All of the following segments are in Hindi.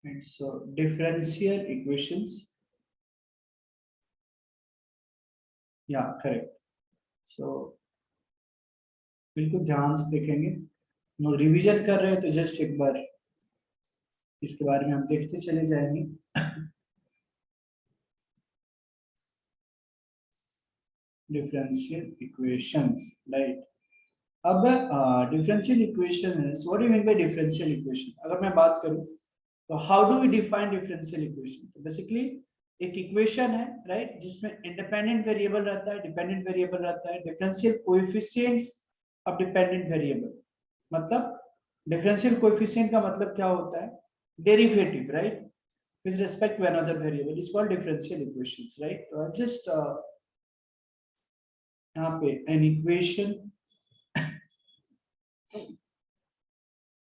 It's differential equations. Yeah, correct. So बिल्कुल ध्यान से देखेंगे, नो रिवीजन कर रहे हैं तो जस्ट एक बार इसके बारे में हम देखते चले जाएंगे। Differential equations, right. अब डिफरेंशियल इक्वेशन है, what do you mean by differential equation? अगर मैं बात करूं तो how do we define differential equation? तो बेसिकली एक इक्वेशन है, राइट, जिसमें इंडिपेंडेंट वेरिएबल रहता है, डिपेंडेंट वेरिएबल रहता है, differential coefficients of dependent variable. मतलब डिफरेंशियल कोएफिशिएंट का मतलब क्या होता है? Derivative, right, with respect to another variable is called differential equations, right? So I just यहाँ पे an equation,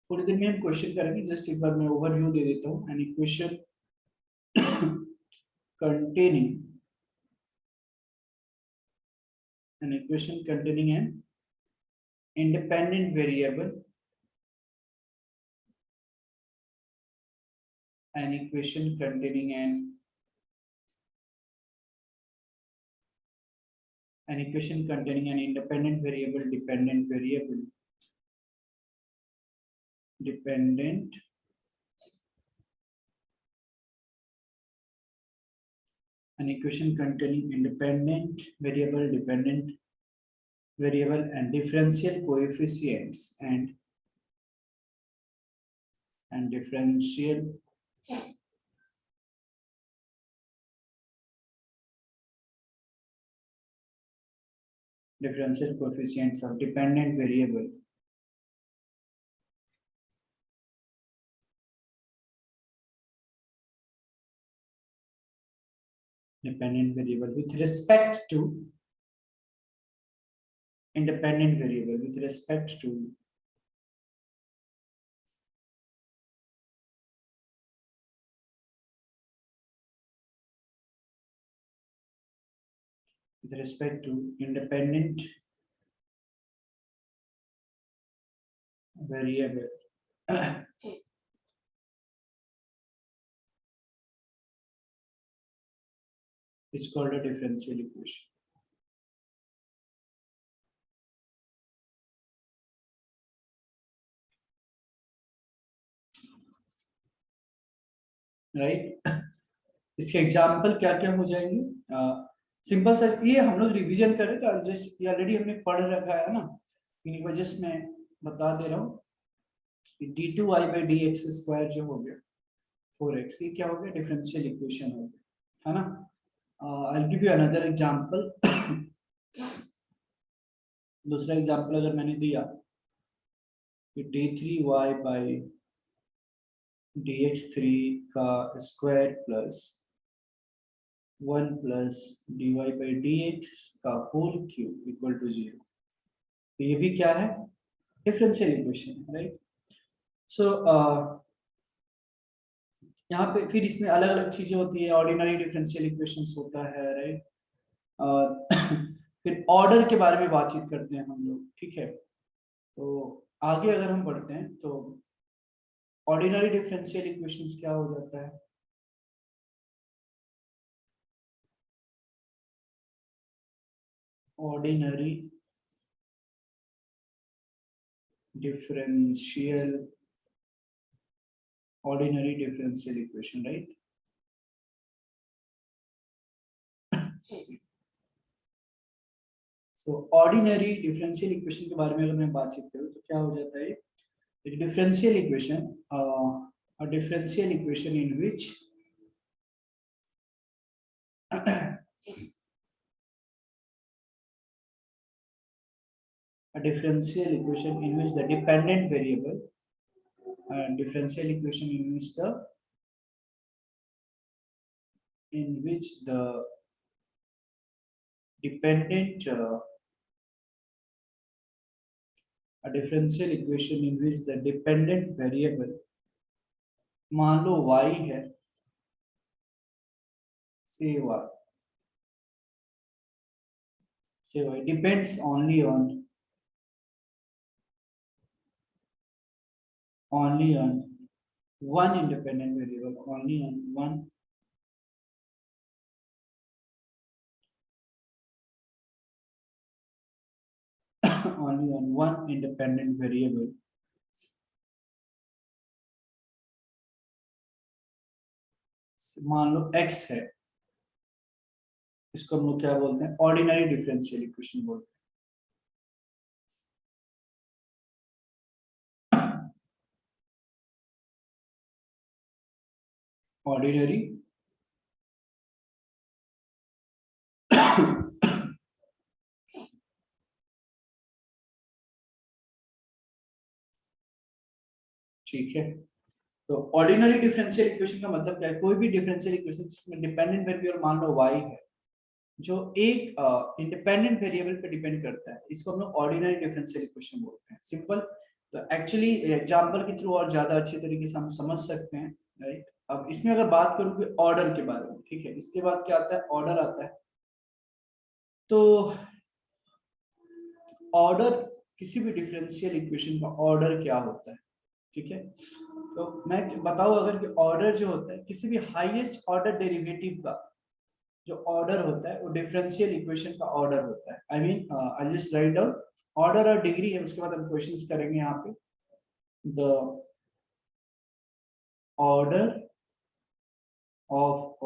थोड़ी देर में हम क्वेश्चन करेंगे, जस्ट एक बार मैं ओवरव्यू दे देता हूँ। an equation containing an independent variable, an equation containing an equation containing an independent variable, dependent an equation containing independent variable, dependent variable and differential coefficients and differential coefficients of dependent variable with respect to independent variable with respect to independent variable it's called a differential equation, right? इसके एग्जाम्पल क्या क्या हो जाएंगे? सिंपल सा, ये हम लोग रिवीजन करें तो जस्ट ये ऑलरेडी हमने पढ़ रखा है ना, इन वजह से मैं बता दे रहा हूँ। d2y/dx² जो हो गया 4x, ये क्या हो गया? डिफरेंशियल इक्वेशन हो गया, है ना? I give you another example. दूसरा एग्जांपल अगर मैंने दिया कि d3y/dx3 का स्क्वायर प्लस 1 प्लस dy/dx का होल क्यूब इक्वल टू 0, तो ये भी क्या है? Differential equation, right? सो यहाँ पे फिर इसमें अलग अलग चीजें होती है, ऑर्डिनरी डिफरेंशियल इक्वेशंस होता है, राइट? और फिर ऑर्डर के बारे में बातचीत करते हैं हम लोग, ठीक है? तो आगे अगर हम बढ़ते हैं तो ऑर्डिनरी डिफरेंशियल इक्वेशंस क्या हो जाता है? Ordinary differential equation, right? So ordinary differential equation के बारे में अगर मैं बातचीत करूँ तो क्या हो जाता है? Differential equation, a differential equation in which a differential equation in which the dependent variable, differential equation in which the dependent a differential equation in which the dependent variable, मान लो y है, say y depends only on one independent variable, only on one only on one independent variable मान लो x है, इसको हम लोग क्या बोलते हैं, ऑर्डिनरी डिफरेंशियल इक्वेशन बोलते हैं। ऑर्डिनरी ठीक है, तो ऑर्डिनरी डिफरेंशियल इक्वेशन का मतलब क्या है, कोई भी डिफरेंशियल इक्वेशन जिसमें डिपेंडेंट वेरिएबल मान लो y है, जो एक इंडिपेंडेंट वेरिएबल पे डिपेंड करता है, इसको हम लोग ऑर्डिनरी डिफरेंशियल इक्वेशन बोलते हैं, सिंपल। तो एक्चुअली एग्जांपल के थ्रू और ज्यादा अच्छे तरीके से हम समझ सकते हैं, राइट। अब इसमें अगर बात करूँ कि ऑर्डर के बारे में, ठीक है, इसके बाद क्या आता है, ऑर्डर आता है। तो ऑर्डर, किसी भी डिफरेंशियल इक्वेशन का ऑर्डर क्या होता है, ठीक है। तो मैं बताऊं अगर कि ऑर्डर जो होता है किसी भी हाईएस्ट ऑर्डर डेरिवेटिव का जो ऑर्डर होता है वो डिफरेंशियल इक्वेशन का ऑर्डर होता है। I mean I just write down order और डिग्री है, उसके बाद हम क्वेश्चंस करेंगे यहाँ पे। The order of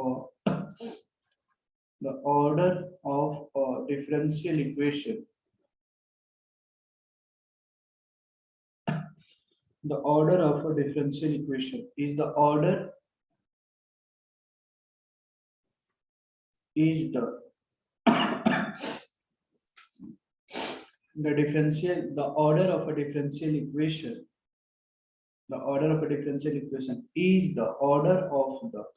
the order of differential equation, the order of a differential equation is the order is the differential, the order of a differential equation, the order of a differential equation is the order of the,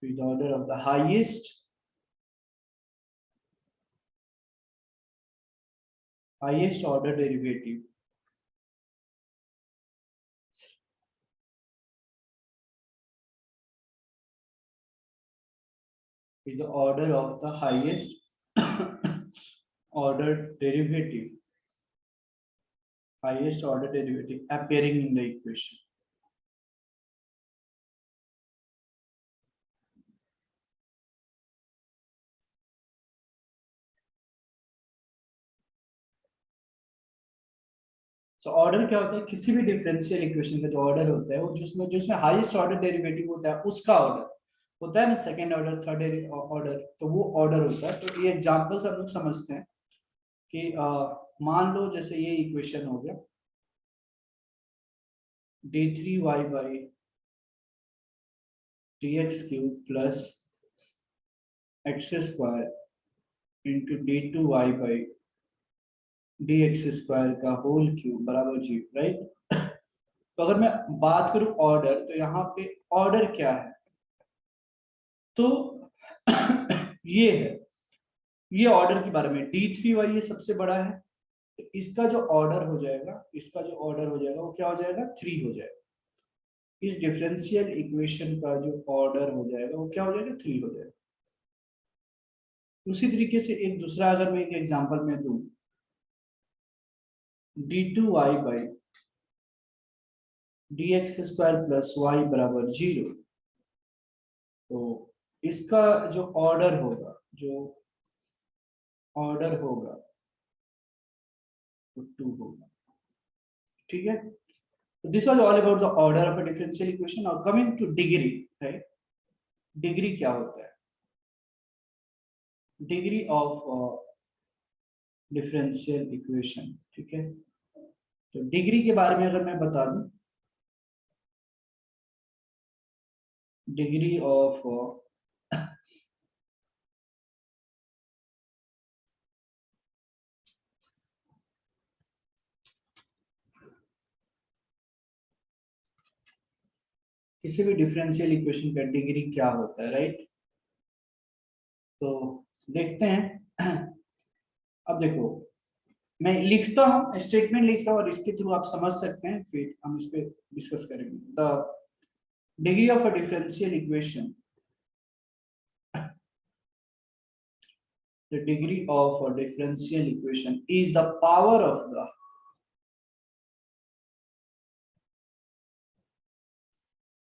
is the order of the highest order derivative, is the order of the highest order derivative, highest order derivative appearing in the equation. तो ऑर्डर क्या होता है, किसी भी डिफरेंशियल इक्वेशन का जो ऑर्डर होता है वो जिसमें जिसमें हाईएस्ट ऑर्डर डेरिवेटिव होता है उसका ऑर्डर होता है ना, सेकंड ऑर्डर, थर्ड ऑर्डर, तो वो ऑर्डर होता है। तो ये एग्जांपल्स हम लोग समझते हैं कि मान लो जैसे ये इक्वेशन हो गया d3y by dx cube plus x square into d2y by dx square का होल क्यूब बराबर 0, राइट। तो अगर मैं बात करूं ऑर्डर, तो यहाँ पे ऑर्डर क्या है, तो ये है, ये ऑर्डर के बारे में d3y ये सबसे बड़ा है, तो इसका जो ऑर्डर हो जाएगा, इसका जो ऑर्डर हो जाएगा वो क्या हो जाएगा, 3 हो जाएगा। इस डिफरेंशियल इक्वेशन का जो ऑर्डर हो जाएगा वो क्या हो जाएगा, 3 हो जाएगा। उसी तरीके से एक दूसरा अगर मैं एक एग्जांपल में दूं, d2y by dx square plus y बराबर 0, तो इसका जो ऑर्डर होगा, जो ऑर्डर होगा वो 2 होगा, ठीक है। So this was all about the order of a differential equation. Now coming to degree, right? Degree क्या होता है? Degree of differential equation, ठीक है। तो डिग्री के बारे में अगर मैं बता दूं, डिग्री ऑफ किसी भी डिफरेंशियल इक्वेशन का डिग्री क्या होता है, राइट। तो देखते हैं। अब देखो, मैं लिखता हूँ, स्टेटमेंट लिखता हूँ और इसके थ्रू आप समझ सकते हैं, फिर हम इस पे डिस्कस करेंगे। The degree of a differential equation, the degree of a differential equation is the power of the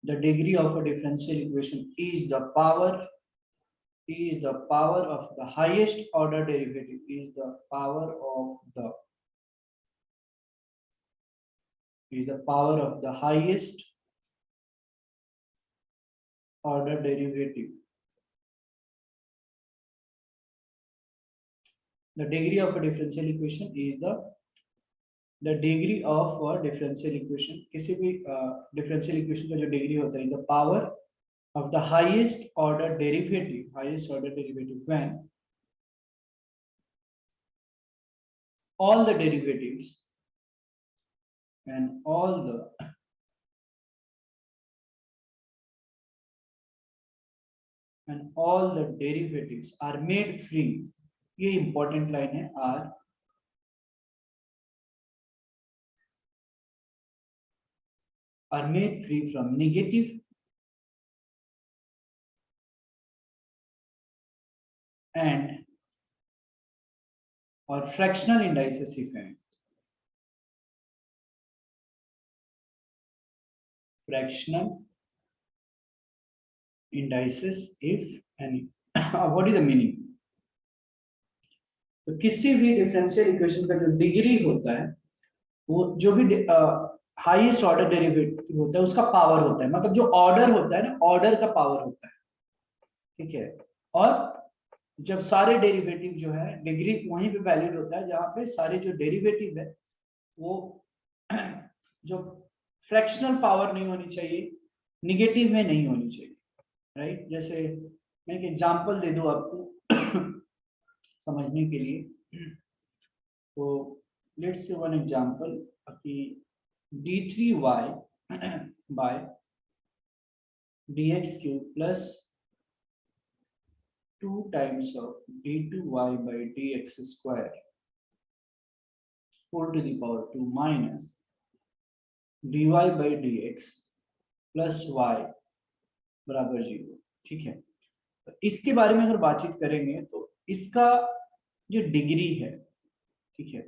the degree of a differential equation is the power of the highest order derivative, is the power of the highest order derivative. The degree of a differential equation is the degree of a differential equation. किसी भी differential equation का जो degree होता है, the power of the highest order derivative when all the derivatives and all the derivatives are made free. ये important line है, are made free from negative and or fractional indices if any. Fractional indices if any. What is the meaning? तो किसी भी डिफरेंशियल इक्वेशन का जो डिग्री होता है, वो जो भी हाईएस्ट ऑर्डर डेरिवेटिव होता है उसका पावर होता है, मतलब जो ऑर्डर होता है ना, ऑर्डर का पावर होता है, ठीक है। और जब सारे डेरिवेटिव जो है, डिग्री वहीं पे वैलिड होता है जहां पे सारे जो डेरिवेटिव है वो जो फ्रैक्शनल पावर नहीं होनी चाहिए, निगेटिव में नहीं होनी चाहिए, राइट। जैसे मैं एक एग्जांपल दे दूं आपको समझने के लिए, तो लेट्स से वन एग्जांपल कि d3y by dx cube plus 2 times of d2y by dx square whole to the power 2 minus dy by dx plus y बराबर 0, ठीक है। तो इसके बारे में अगर बातचीत करेंगे तो इसका जो डिग्री है, ठीक है,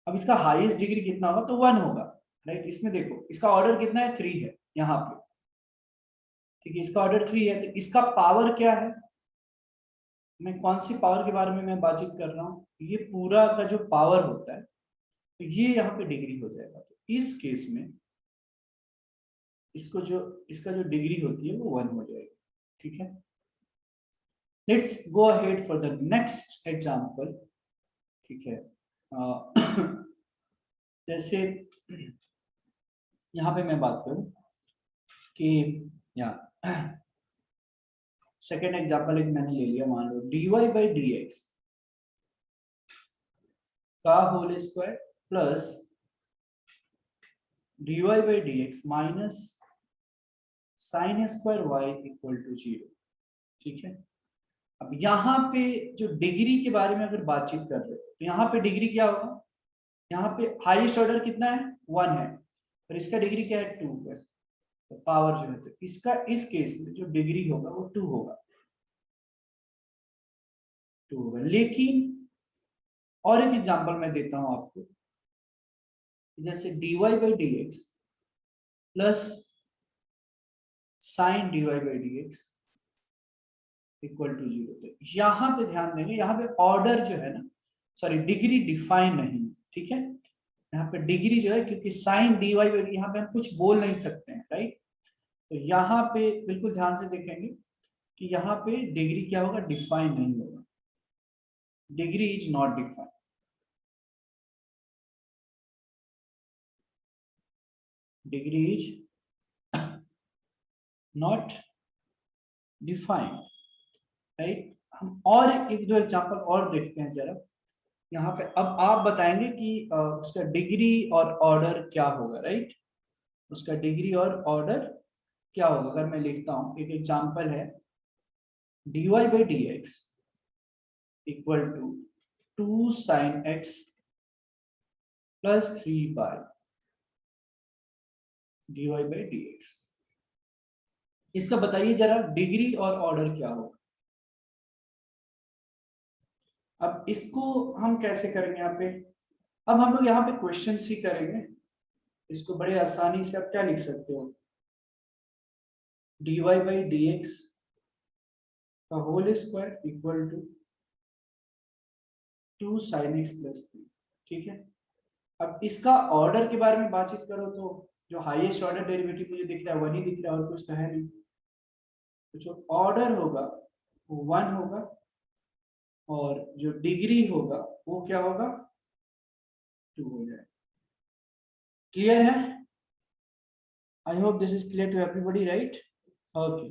अब इसका हाईएस्ट डिग्री कितना होगा, तो 1 होगा, राइट। इसमें देखो इसका ऑर्डर कितना है, 3 है यहाँ पे, ठीक है, इसका ऑर्डर 3 है, तो इसका पावर क्या है, मैं कौन सी पावर के बारे में मैं बातचीत कर रहा हूँ, ये पूरा का जो पावर होता है, तो ये यहाँ पे डिग्री हो जाएगा। तो इस केस में इसका जो डिग्री होती है वो 1 हो जाएगी, ठीक है। Let's go ahead for the next example, ठीक है। जैसे यहाँ पे मैं बात करूं कि यहाँ सेकेंड एग्जांपल एक मैंने ले लिया, मान लो dy by dx का whole square plus dy by dx minus sine square y equal to 0, ठीक है। अब यहाँ पे जो डिग्री के बारे में अगर बातचीत कर रहे हो, तो यहाँ पे डिग्री क्या होगा, यहाँ पे हाईएस्ट ऑर्डर कितना है, 1 है, और इसका डिग्री क्या है, 2 है, तो पावर जो है, तो इसका इस केस में जो डिग्री होगा वो 2 होगा, 2 होगा। लेकिन और एक एग्जांपल मैं देता हूं आपको, जैसे dy by dx plus sine dy by dx equal to 0, तो यहाँ पे ध्यान देंगे, यहाँ पे ऑर्डर जो है ना, सॉरी डिग्री डिफाइन नहीं, ठीक है। यहाँ पे डिग्री जो है, क्योंकि साइन dy by यहाँ पे हम कुछ बोल नहीं सकते हैं, राइट। तो यहाँ पे बिल्कुल ध्यान से देखेंगे कि यहाँ पे डिग्री क्या होगा, डिफाइन नहीं होगा, degree is not defined, degree is not defined, right. हम और एक दो एग्जांपल और देखते हैं जरा यहाँ पे। अब आप बताएंगे कि उसका डिग्री और ऑर्डर क्या होगा, राइट, उसका डिग्री और ऑर्डर क्या होगा। अगर मैं लिखता हूं, एक एग्जांपल है dy by dx equal to 2 sin x plus 3 by dy by dx, इसका बताइए जरा डिग्री और ऑर्डर क्या होगा। अब इसको हम कैसे करेंगे यहाँ पे, अब हम लोग यहाँ पे क्वेश्चन ही करेंगे, इसको बड़े आसानी से आप क्या लिख सकते हो, dy बाई dx का whole square equal to 2 sin x plus 3। ठीक है, अब इसका ऑर्डर के बारे में बातचीत करो तो जो हाईएस्ट ऑर्डर डेरिवेटिव मुझे दिख रहा है वही दिख रहा है, और कुछ तो है नहीं। तो जो ऑर्डर होगा वो 1 होगा, और जो डिग्री होगा वो क्या होगा, 2 हो जाएगा। क्लियर है? I hope this is clear to everybody, right? Okay,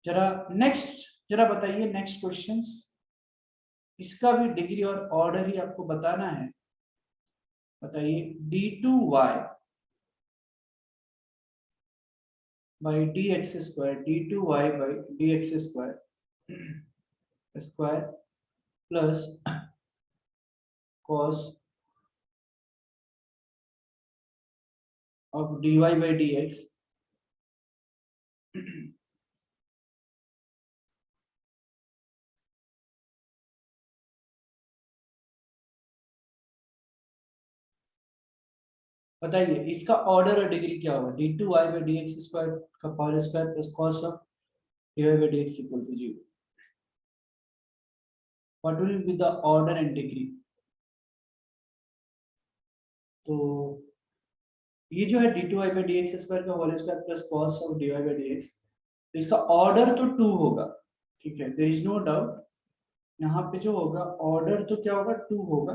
जरा नेक्स्ट, जरा बताइए नेक्स्ट क्वेश्चंस। इसका भी डिग्री और ऑर्डर ही आपको बताना है। बताइए d2y by d x square, d2y by d x square square plus cos of dy by dx बताइए इसका ऑर्डर और डिग्री क्या होगा, d2y by d x square का power square plus cos of dy by dx equal to 0। What will be the order and degree? तो ये जो है d2y by d x square का whole square plus cos of dy by dx, तो इसका ऑर्डर तो 2 होगा। ठीक है, देयर इज नो डाउट, यहाँ पे जो होगा ऑर्डर तो क्या होगा, 2 होगा,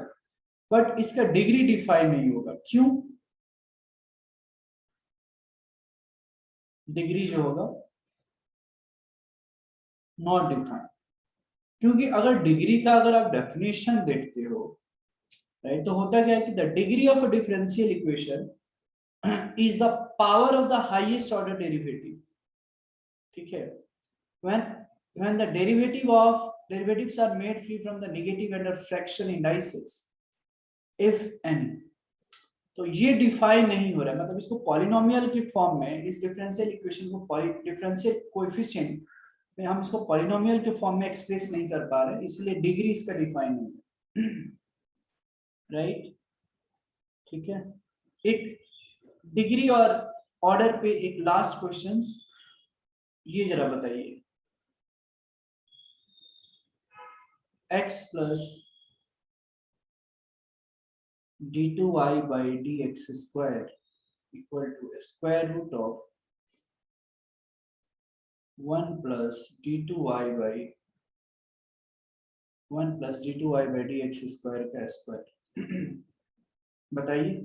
बट इसका डिग्री डिफाइन नहीं होगा। क्यों? डिग्री जो होगा नॉट डिफाइंड, क्योंकि अगर डिग्री का अगर आप डेफिनेशन देखते हो, राइट, तो होता क्या है कि the degree of a differential equation is the power of the highest order derivative. ठीक है, when the derivatives are made free from the negative and the fraction indices if any, तो ये डिफाइन नहीं हो रहा है, मतलब इसको पॉलिनोमियल के फॉर्म में, इस डिफरेंशियल इक्वेशन को डिफरेंशियल कोएफिशिएंट में हम इसको पॉलिनोमियल के फॉर्म में एक्सप्रेस नहीं कर पा रहे, इसलिए डिग्री इसका डिफाइन नहीं है। राइट, ठीक है। एक डिग्री और ऑर्डर पे एक लास्ट क्वेश्चन, ये जरा बताइए, x plus d2y by dx square equal to square root of 1 plus d2y by 1 plus d2y by dx square का स्क्वायर। बताइए।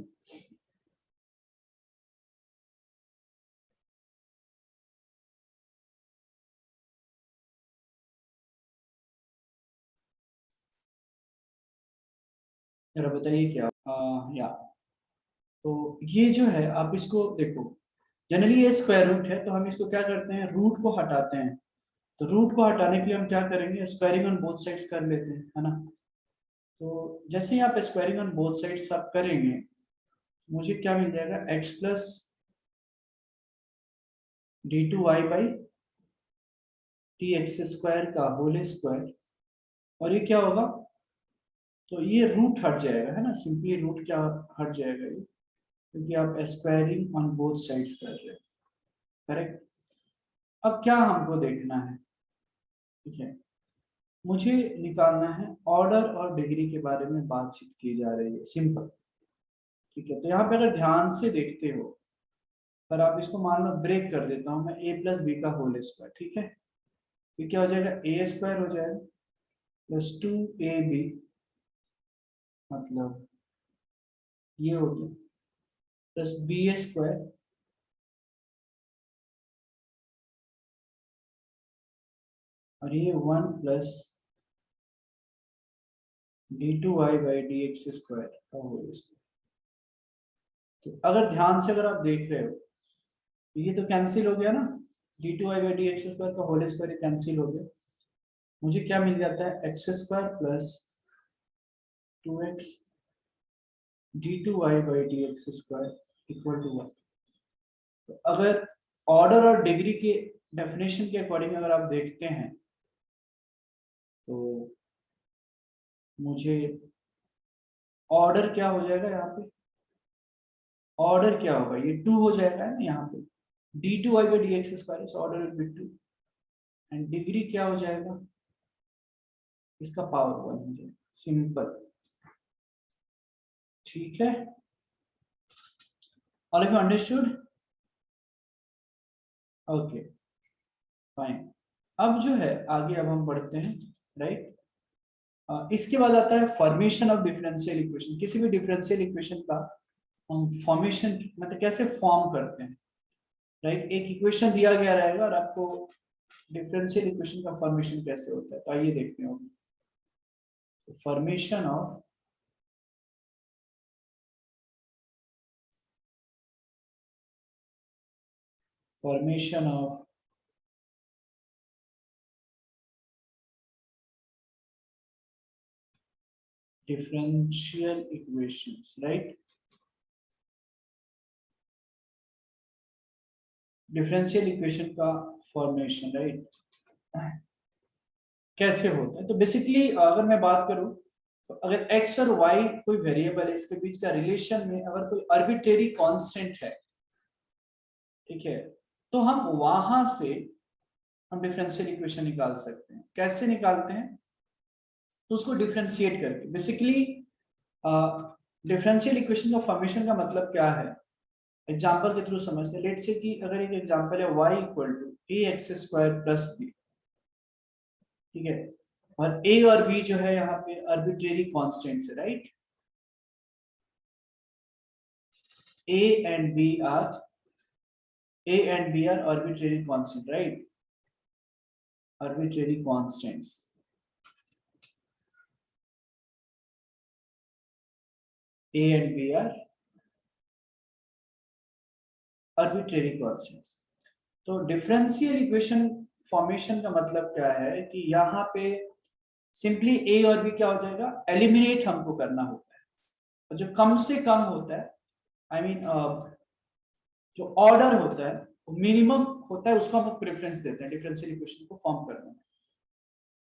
जरा बताइए क्या या तो ये जो है आप इसको देखो, जनरली ये स्क्वायर रूट है, तो हम इसको क्या करते हैं, रूट को हटाते हैं। तो रूट को हटाने के लिए हम क्या करेंगे, स्क्वायरिंग ऑन बोथ साइड्स कर लेते हैं, है ना। तो जैसे ही आप स्क्वायरिंग ऑन बोथ साइड्स आप करेंगे, मुझे क्या मिल जाएगा, x plus d2y by T x square का होल स्क्वायर, और ये क्या होगा, तो ये रूट हट जाएगा, है ना, सिंपली रूट क्या हट जाएगा ये, क्योंकि आप स्क्वायरिंग ऑन बोथ साइड्स कर रहे हैं। करेक्ट। अब क्या हमको देखना है, ठीक है, मुझे निकालना है ऑर्डर और डिग्री के बारे में बातचीत की जा रही है, सिंपल। ठीक है, तो यहाँ पे अगर ध्यान से देखते हो, पर आप इसको मान लो ब्रेक कर देता हूँ मैं, a प्लस बी का होल स्क्वायर। ठीक है, ये क्या हो जाएगा, ए स्क्वायर हो जाएगा प्लस 2ab, मतलब ये हो गया, प्लस बी स्क्वायर और ये 1 plus d2y by d x square का होल स्क्वायर। तो अगर ध्यान से अगर आप देख रहे हो, तो ये तो कैंसिल हो गया ना, d2y by d x square का होल स्क्वायर कैंसिल हो गया। मुझे क्या मिल जाता है, x square plus 2x d2y by d x square equal to 1। तो अगर ऑर्डर और डिग्री के डेफिनेशन के अकॉर्डिंग अगर आप देखते हैं, तो मुझे ऑर्डर क्या हो जाएगा, यहाँ पे ऑर्डर क्या होगा, ये 2 हो जाएगा, है ना यहाँ पे। d2y/dx², so order will be 2 and degree क्या हो जाएगा, इसका पावर 1 हो जाएगा, सिंपल। ठीक है, all of you understood? Okay fine. अब जो है आगे अब हम बढ़ते हैं, राइट। इसके बाद आता है फॉर्मेशन ऑफ डिफरेंशियल इक्वेशन। किसी भी डिफरेंशियल इक्वेशन का हम फॉर्मेशन मतलब कैसे फॉर्म करते हैं, राइट। एक इक्वेशन दिया गया रहेगा और आपको डिफरेंशियल इक्वेशन का फॉर्मेशन कैसे होता है, तो आइए देखते हैं। Formation of differential equations, right? Differential equation का फॉर्मेशन, राइट, कैसे होता है। तो बेसिकली अगर मैं बात करूं तो अगर x और y कोई वेरिएबल है, इसके बीच का रिलेशन में अगर कोई आर्बिट्रेरी कांस्टेंट है, ठीक है, तो हम वहां से हम डिफरेंशियल इक्वेशन निकाल सकते हैं। कैसे निकालते हैं, तो उसको डिफरेंशिएट करके। बेसिकली डिफरेंशियल इक्वेशन का फॉर्मेशन का मतलब क्या है, एग्जांपल के थ्रू समझते हैं। लेट्स से कि अगर एक एग्जांपल है y equal to ax² plus b, ठीक है, और a और b जो है यहाँ पे आर्बिट्रेरी कांस्टेंट्स है, right. a and b are arbitrary constant, right, arbitrary constants। a and b are arbitrary constants। तो डिफरेंशियल इक्वेशन फॉर्मेशन का मतलब क्या है कि यहाँ पे सिंपली a और b क्या हो जाएगा, एलिमिनेट हमको करना होता है। और जो कम से कम होता है, आई मीन जो ऑर्डर होता है मिनिमम होता है, उसको हम प्रेफरेंस देते हैं डिफरेंशियल इक्वेशन को फॉर्म करने में,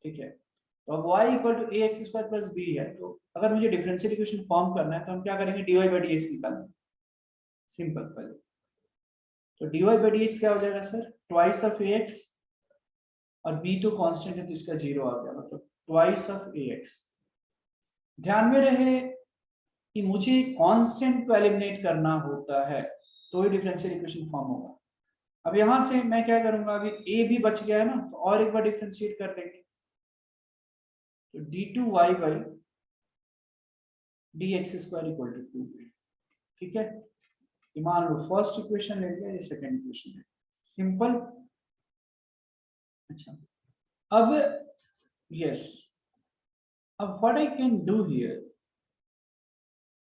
ठीक है। तो अब y equal to ax² plus b है, तो अगर मुझे डिफरेंशियल इक्वेशन फॉर्म करना है तो हम क्या करेंगे, dy/dx निकालेंगे, सिंपल। पहले तो dy/dx क्या हो जाएगा सर, ट्वाइस ऑफ ax, और b तो कांस्टेंट है तो इसका 0 आ गया, मतलब ट्वाइस ऑफ ax। ध्यान में रहे कि मुझे कांस्टेंट को एलिमिनेट करना होता है तो ही डिफरेंशियल इक्वेशन फॉर्म होगा। अब यहां से मैं क्या करूंगा, अभी a भी बच गया है ना, तो और एक बार डिफरेंशिएट कर लेंगे। तो d2y/dx² इक्वल टू 2, ठीक है। मान लो फर्स्ट इक्वेशन ले लिया, ये सेकंड इक्वेशन ले, सिंपल। अच्छा, अब यस, अब what I can do here,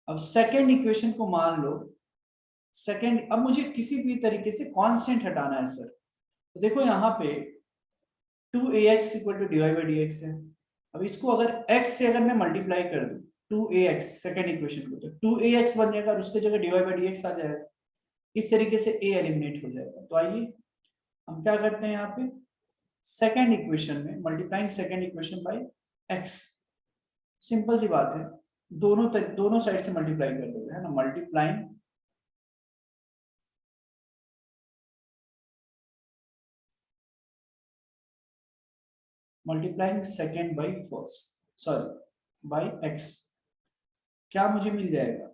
अब सेकंड इक्वेशन को मान लो सेकंड, अब मुझे किसी भी तरीके से कांस्टेंट हटाना है सर। तो देखो यहाँ पे 2ax इक्वल टू dy/dx है। अब इसको अगर x से अगर मैं मल्टीप्लाई कर दूं 2ax सेकंड इक्वेशन को, तो 2ax बन जाएगा और उसके जगह dy/dx आ जाएगा। इस तरीके से a एलिमिनेट हो जाएगा। तो आइए हम क्या करते हैं, यहाँ पे सेकंड इक्वेशन में multiplying second equation by x, simple सी बात है, दोनों साइड से मल्टीप्लाई कर दोगे, है ना। Multiplying second by first, sorry by x, क्या मुझे मिल जाएगा,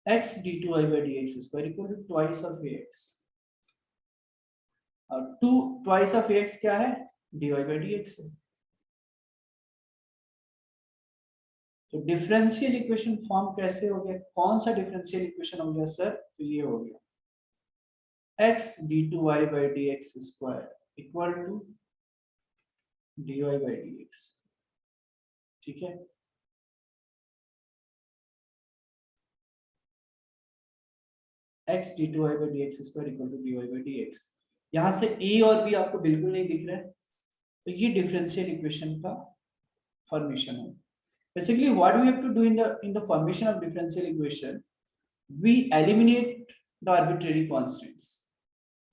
x d2y/dx² equal to twice of ax, और 2 ट्वाइस ऑफ ax क्या है, dy/dx है। तो डिफरेंशियल इक्वेशन फॉर्म कैसे हो गया, कौन सा डिफरेंशियल इक्वेशन हो गया सर, तो ये हो गया x d2y/dx² equal to dy/dx, ठीक है। x d2y/dx² equal to dy/dx। यहां से a और b आपको बिल्कुल नहीं दिख रहा है, तो ये डिफरेंशियल इक्वेशन का फॉर्मेशन है। Basically, what we have to do in the formation of differential equation, we eliminate the arbitrary constants,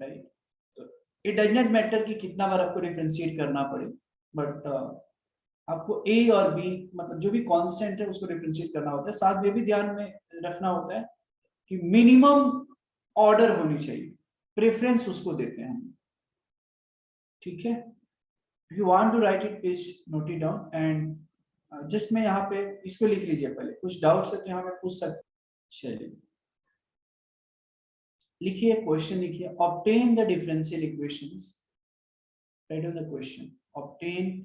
right? So it does not matter कि कितना बार आपको डिफरेंशिएट करना पड़े, बट आपको a और b मतलब जो भी कांस्टेंट है उसको डिफरेंशिएट करना होता है। साथ में भी ध्यान में रखना होता है कि मिनिमम ऑर्डर होनी चाहिए, प्रेफरेंस उसको देते हैं हम, ठीक है। If you want to write it, please note it down and just मैं यहाँ पे इसको लिख लीजिए पहले, कुछ डाउट्स है तो यहाँ मैं पूछ सकता। चलिए लिखिए, क्वेश्चन लिखिए, obtain the differential equations, write down the question, obtain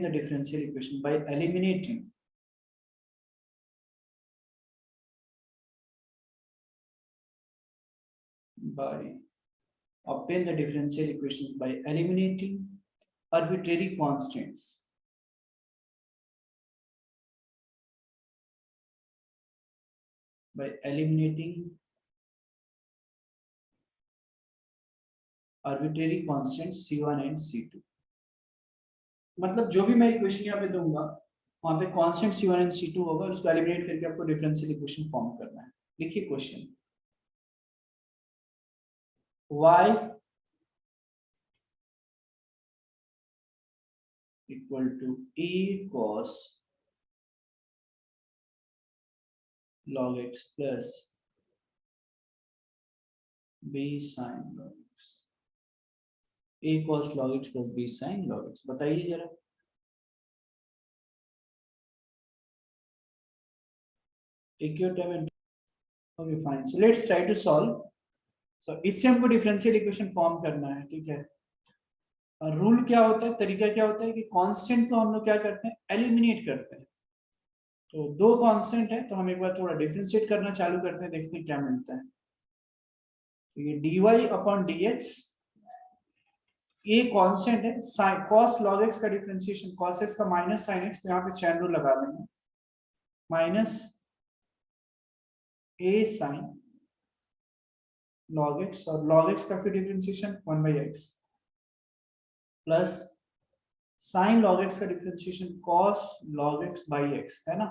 the differential equation by eliminating obtain the differential equations by eliminating arbitrary constants, by eliminating arbitrary constants C1 and C2। मतलब जो भी मैं इक्वेशन यहाँ पे दूंगा वहां पे कांस्टेंट C1 एंड C2 होगा, उसको एलिमिनेट करके आपको डिफरेंशियल इक्वेशन फॉर्म करना है। लिखिए question, y equal to a cos log x plus b sin log x, a cos log x plus b sin log x, बताइए जरा। Take your time. Okay fine, so let's try to solve. So इससे हमको डिफरेंशियल इक्वेशन फॉर्म करना है, ठीक है। रूल क्या होता है, तरीका क्या होता है कि कांस्टेंट को हम लोग क्या करते हैं, एलिमिनेट करते हैं। तो दो कांस्टेंट है तो हम एक बार थोड़ा डिफरेंशिएट करना चालू करते हैं, देखते हैं क्या मिलता है। तो ये dy अपॉन dx, ये कांस्टेंट है, cos log x का डिफरेंशिएशन, cos x का माइनस sin x, तो यहाँ पे चैन रूल लगा देंगे, minus a sin log x, और log x का फिर differentiation 1/x plus sin log x का differentiation cos log x by x, है ना।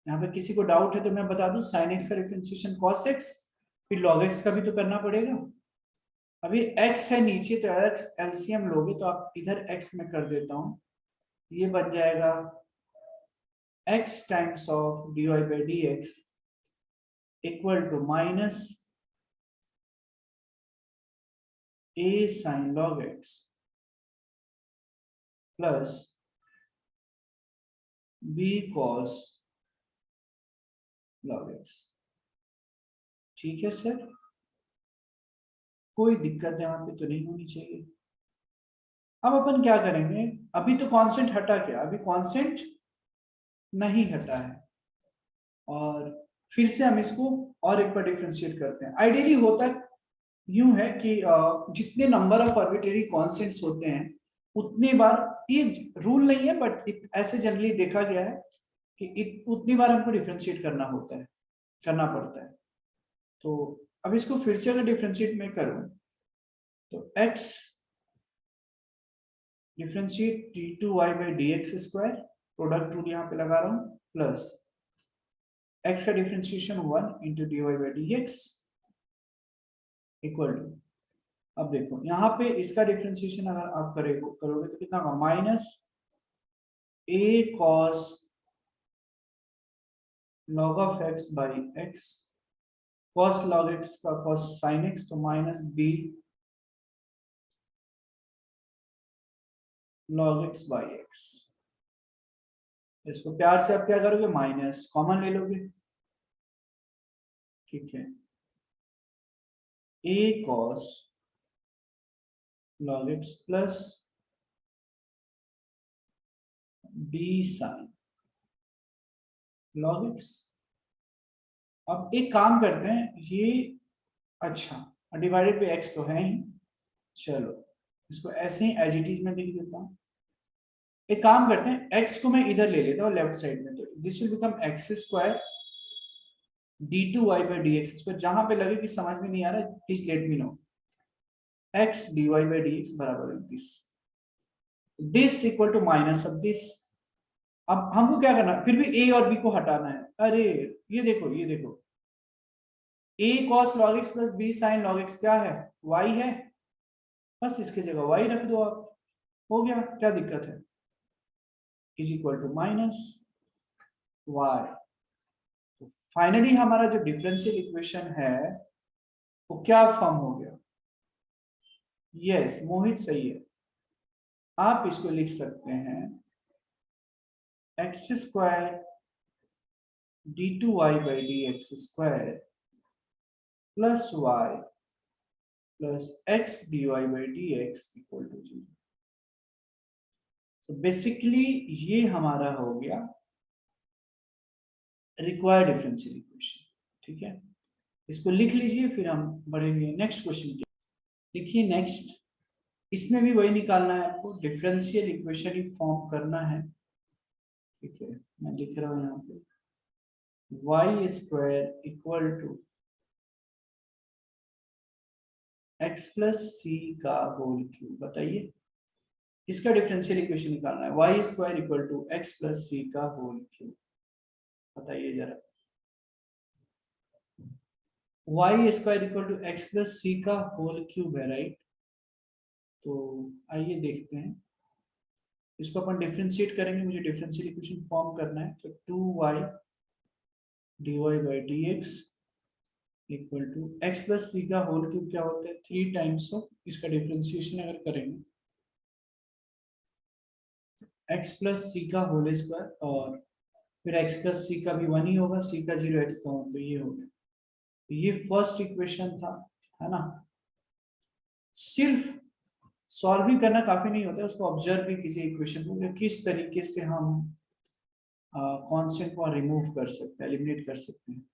यहाँ पे किसी को डाउट है तो मैं बता दूं, sin x का डिफरेंशिएशन cos x, फिर log x का भी तो करना पड़ेगा। अभी x है नीचे तो x एलसीएम लोगे तो आप इधर x में कर देता हूं, ये बन जाएगा x times of dy by dx equal to minus a sin log x plus b cos log x। ठीक है सर, कोई दिक्कत यहाँ पे तो नहीं होनी चाहिए। अब अपन क्या करेंगे, अभी तो कांस्टेंट हटा क्या, अभी कांस्टेंट नहीं हटा है, और फिर से हम इसको और एक बार डिफरेंशिएट करते हैं। आइडियली होता यूं है कि जितने नंबर ऑफ आर्बिट्रेरी कांस्टेंट्स होते हैं उतनी बार, ये रूल नहीं है बट ऐसे जनरली देखा गया है कि उतनी बार हमको डिफरेंशिएट करना होता है, करना पड़ता है। तो अब इसको फिर से अगर डिफरेंशिएट में करूं तो x differentiate d2y by dx square, product rule यहाँ पे लगा रहा हूँ, प्लस x का differentiation 1 into dy by dx equal to, अब देखो यहाँ पे इसका डिफरेंशिएशन अगर आप करोगे तो कितना होगा, minus a cos log of x by x, cos log x का cos sin x, तो minus b log x by x। इसको प्यार से आप क्या करोगे, माइनस कॉमन ले लोगे, ठीक है, a cos log x plus b sin log x। अब एक काम करते हैं, ये अच्छा डिवाइडेड बाई x तो है ही, चलो इसको ऐसे ही एज इट इज में लिख देता हूँ। एक काम करते हैं, x को मैं इधर ले लेता हूँ लेफ्ट साइड में, तो this will become x square d2y by dx, इसको जहां पे लगे कि समझ में नहीं आ रहा please let me know, x dy by dx बराबर है this equal to minus of this. अब हमको क्या करना है, फिर भी a और b को हटाना है। अरे ये देखो a cos log x plus b sin log x क्या है, y है, बस इसकी जगह y रख दो आप, हो गया, क्या दिक्कत है, is equal to minus y। तो फाइनली हमारा जो डिफरेंशियल इक्वेशन है वो क्या फॉर्म हो गया, यस मोहित सही है, आप इसको लिख सकते हैं x square d two y by d x square plus y plus x d y by d x equal to 0। तो बेसिकली ये हमारा हो गया रिक्वायर्ड डिफरेंशियल इक्वेशन, ठीक है, इसको लिख लीजिए, फिर हम बढ़ेंगे नेक्स्ट क्वेश्चन की। देखिए नेक्स्ट, इसमें भी वही निकालना है आपको, डिफरेंशियल इक्वेशन ही फॉर्म करना है, ठीक है, मैं लिख रहा हूँ यहाँ पे y square equal to x plus c का होल क्यूब। बताइए, इसका डिफरेंशियल इक्वेशन निकालना है, y square equal to x plus c का होल क्यूब। बताइए जरा, y square equal to x plus c का होल क्यूब है, राइट। तो आइए देखते हैं, इसको अपन डिफरेंशिएट करेंगे, मुझे डिफरेंशियल इक्वेशन फॉर्म करना है, तो 2y dy by d x equal to x plus c का होल क्यूब क्या होता है, 3 टाइम्स ऑफ, इसका डिफरेंशिएशन अगर करेंगे एक्स प्लस सी का होल स्क्वायर, और फिर एक्स प्लस सी का भी 1 ही होगा, सी का 0 एक्स का 1, तो ये हो गया। तो ये फर्स्ट इक्वेशन था, है ना। सिर्फ सॉल्व भी करना काफी नहीं होता है, उसको ऑब्जर्व भी कीजिए इक्वेशन को, कि किस तरीके से हम कांस्टेंट को रिमूव कर सकते हैं, एलिमिनेट कर सकते हैं।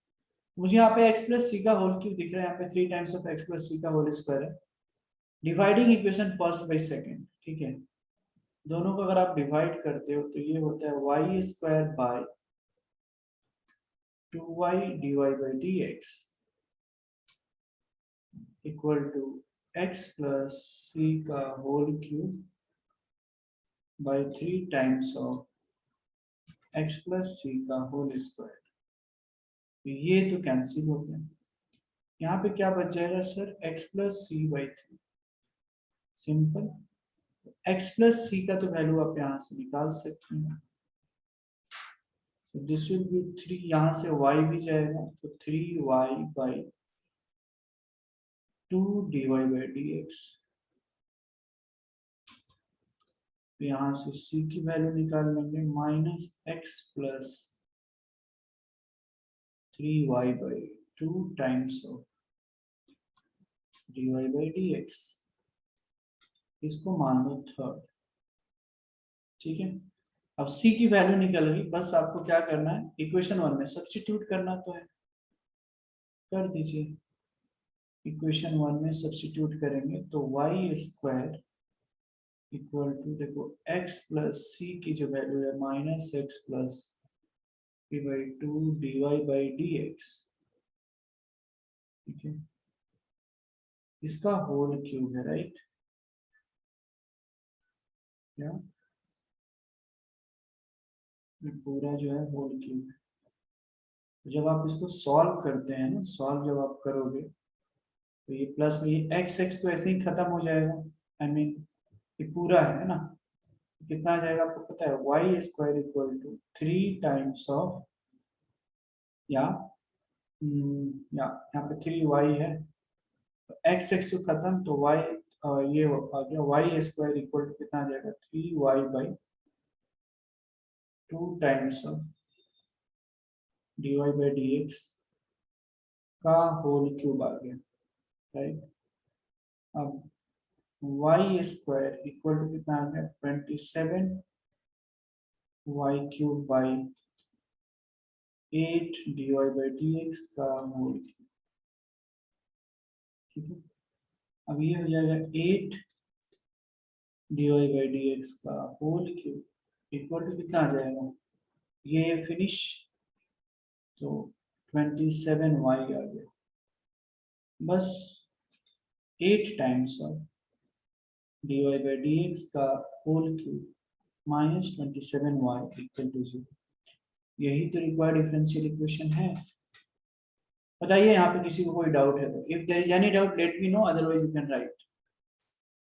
मुझे यहाँ पे x प्लस सी का होल क्यूब दिख रहा है, यहाँ पे 3 times of x plus c का होल स्क्वायर है। Dividing equation first by second, ठीक है, दोनों को अगर आप डिवाइड करते हो तो ये होता है y square by 2y dy by d x equal to x plus c का whole cube by 3 times of x plus c का होल स्क्वायर। ये तो कैंसिल हो गया, यहाँ पे क्या बच जाएगा sir, x plus c by 3, simple. X plus c का तो वैल्यू आप यहाँ से निकाल सकते हैं, दिस विल बी 3, यहाँ से y भी जाएगा, तो 3y by 2 dy by d x, यहाँ से c की वैल्यू निकाल लेंगे, minus x plus 3y by 2 times of dy by d x, इसको मान लो थर्ड, ठीक है। अब c की वैल्यू निकल गई, बस आपको क्या करना है, इक्वेशन 1 में सब्स्टिट्यूट करना तो है, कर दीजिए। इक्वेशन 1 में सब्स्टिट्यूट करेंगे तो वाई स्क्वायर इक्वल टू, देखो x प्लस सी की जो वैल्यू है minus x plus p by 2 d y by d x, ठीक है, इसका होल क्यूब है, राइट। क्या ये पूरा जो है होल क्यूब है। जब आप इसको सॉल्व करते हैं ना, सॉल्व जब आप करोगे तो ये प्लस में ये एक्स एक्स तो ऐसे ही खत्म हो जाएगा, आई मीन ये पूरा है ना, कितना आ जाएगा आपको पता है, y square equal to 3 times of, या या यहाँ पे 3y है, तो एक्स एक्स तो खत्म, तो y ये आ गया, वाई स्क्वायर इक्वल टू कितना आ जाएगा, 3y by 2 times of dy by d x का होल क्यूब आ गया, राइट। अब वाई स्क्वायर इक्वल टू कितना आ गया, 27 y cube by 8 dy by d x का होल क्यूब, ठीक है। अब ये हो जाएगा 8 dy बाई डी एक्स का होल क्यूब इक्वल टू कितना आ जाएगा, ये फिनिश, तो 27y आ गया, बस 8 times of dy by d x का whole cube minus 27y equal to 0। यही तो रिक्वायर्ड डिफरेंशियल इक्वेशन है। बताइए यहाँ पे किसी को कोई डाउट है तो, if there is any doubt let me know, otherwise you can write,